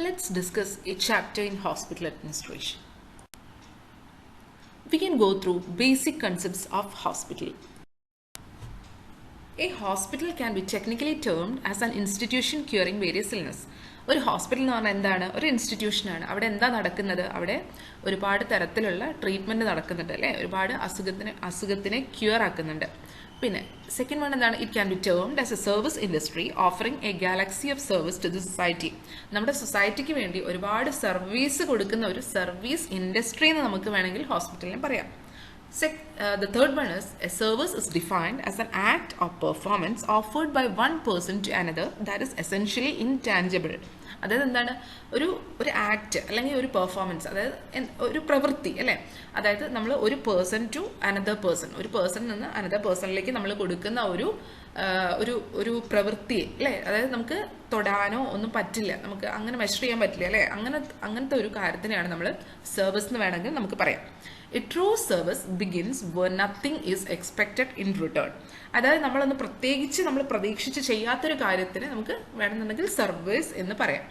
Let's discuss a chapter in hospital administration. We can go through basic concepts of hospital. A hospital can be technically termed as an institution curing various illness. ഒരു hospital എന്ന് പറഞ്ഞാൽ എന്താണ്? ഒരു ഇൻസ്റ്റിറ്റ്യൂഷനാണ്. അവിടെ എന്താ നടക്കുന്നത്? അവിടെ ഒരുപാട് തരത്തിലുള്ള ട്രീറ്റ്മെൻറ്റ് നടക്കുന്നുണ്ട് അല്ലേ? ഒരുപാട് അസുഖത്തിനെ ക്യൂർ ആക്കുന്നുണ്ട്. പിന്നെ സെക്കൻഡ് വൺ എന്താണ്? It can be termed as a service industry offering a galaxy of service to the society. നമ്മുടെ സൊസൈറ്റിക്ക് വേണ്ടി ഒരുപാട് സർവീസ് കൊടുക്കുന്ന ഒരു സർവീസ് ഇൻഡസ്ട്രി എന്ന് നമുക്ക് വേണമെങ്കിൽ ഹോസ്പിറ്റലിനെ പറയാം. The third one is a service is defined as an act or performance offered by one person to another that is essentially intangible. അതായത് എന്താണ്? ഒരു ആക്ട് അല്ലെങ്കിൽ ഒരു പെർഫോമൻസ്, അതായത് ഒരു പ്രവൃത്തി അല്ലേ? അതായത് നമ്മൾ ഒരു പേഴ്സൺ ടു അനദർ പേഴ്സൺ, ഒരു പേഴ്സണിൽ നിന്ന് അനദർ പേഴ്സണിലേക്ക് നമ്മൾ കൊടുക്കുന്ന ഒരു പ്രവൃത്തി അല്ലേ? അതായത് നമുക്ക് തൊടാനോ ഒന്നും പറ്റില്ല, നമുക്ക് അങ്ങനെ മെഷർ ചെയ്യാൻ പറ്റില്ല അല്ലേ? അങ്ങനത്തെ ഒരു കാര്യത്തിനെയാണ് നമ്മൾ സർവീസ് എന്ന് വേണമെങ്കിൽ നമുക്ക് പറയാം. A true service begins where nothing is expected in return. അതായത് നമ്മൾ പ്രതീക്ഷിച്ച് ചെയ്യാത്തൊരു കാര്യത്തിന് നമുക്ക് വേണമെന്നുണ്ടെങ്കിൽ സർവീസ് എന്ന് പറയാം.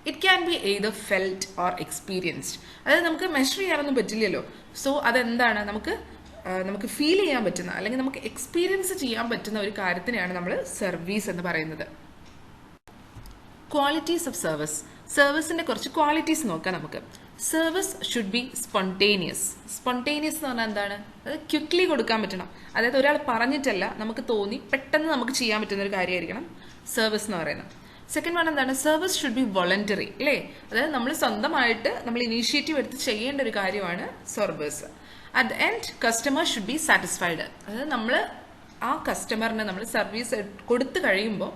It can B either felt or experienced. അതായത് നമുക്ക് മെഷർ ചെയ്യാനൊന്നും പറ്റില്ലല്ലോ. സോ അതെന്താണ്? നമുക്ക് ഫീൽ ചെയ്യാൻ പറ്റുന്ന അല്ലെങ്കിൽ നമുക്ക് എക്സ്പീരിയൻസ് ചെയ്യാൻ പറ്റുന്ന ഒരു കാര്യത്തിനെയാണ് നമ്മൾ സർവീസ് എന്ന് പറയുന്നത്. Qualities of service. സർവീസിന്റെ കുറച്ച് ക്വാളിറ്റീസ് നോക്കാം നമുക്ക്. Service should be spontaneous. Spontaneous എന്ന് പറഞ്ഞാൽ എന്താണ്? അത് ക്വിക്ലി കൊടുക്കാൻ പറ്റണം. അതായത് ഒരാൾ പറഞ്ഞിട്ടല്ല, നമുക്ക് തോന്നി പെട്ടെന്ന് നമുക്ക് ചെയ്യാൻ പറ്റുന്ന ഒരു കാര്യമായിരിക്കണം സർവീസ് എന്ന് പറയുന്നത്. സെക്കൻഡ് വൺ എന്താണ്? സർവീസ് ഷുഡ് ബി വോളണ്ടറി അല്ലേ? അതായത് നമ്മൾ സ്വന്തമായിട്ട് നമ്മൾ ഇനീഷ്യേറ്റീവ് എടുത്ത് ചെയ്യേണ്ട ഒരു കാര്യമാണ് service. At the end customer should be satisfied. അതായത് നമ്മൾ ആ കസ്റ്റമറിന് നമ്മൾ സർവീസ് കൊടുത്തു കഴിയുമ്പോൾ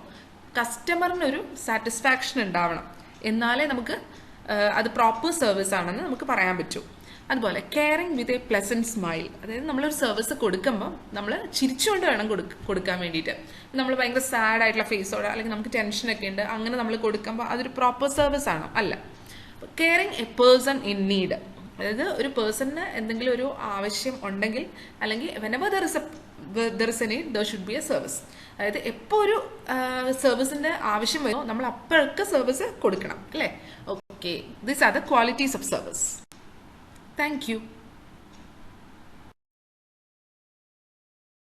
കസ്റ്റമറിനൊരു സാറ്റിസ്ഫാക്ഷൻ ഉണ്ടാവണം, എന്നാലേ നമുക്ക് അത് പ്രോപ്പർ സർവീസ് ആണെന്ന് നമുക്ക് പറയാൻ പറ്റൂ. അതുപോലെ caring with a pleasant smile. അതായത് നമ്മളൊരു സർവീസ് കൊടുക്കുമ്പോൾ നമ്മൾ ചിരിച്ചുകൊണ്ട് വേണം കൊടുക്കാൻ വേണ്ടിയിട്ട്. നമ്മൾ ഭയങ്കര സാഡ് ആയിട്ടുള്ള ഫേസോടെ അല്ലെങ്കിൽ നമുക്ക് ടെൻഷനൊക്കെ ഉണ്ട്, അങ്ങനെ നമ്മൾ കൊടുക്കുമ്പോൾ അതൊരു പ്രോപ്പർ സർവീസ് ആണോ? അല്ല. Caring A person in need. അതായത് ഒരു പേഴ്സണിന് എന്തെങ്കിലും ഒരു ആവശ്യം ഉണ്ടെങ്കിൽ അല്ലെങ്കിൽ whenever there is a need there should be a service. അതായത് എപ്പോൾ ഒരു സർവീസിന്റെ ആവശ്യം വരുമോ നമ്മൾ അപ്പോഴൊക്കെ സർവീസ് കൊടുക്കണം അല്ലേ? Okay, these are the qualities of service. Thank you.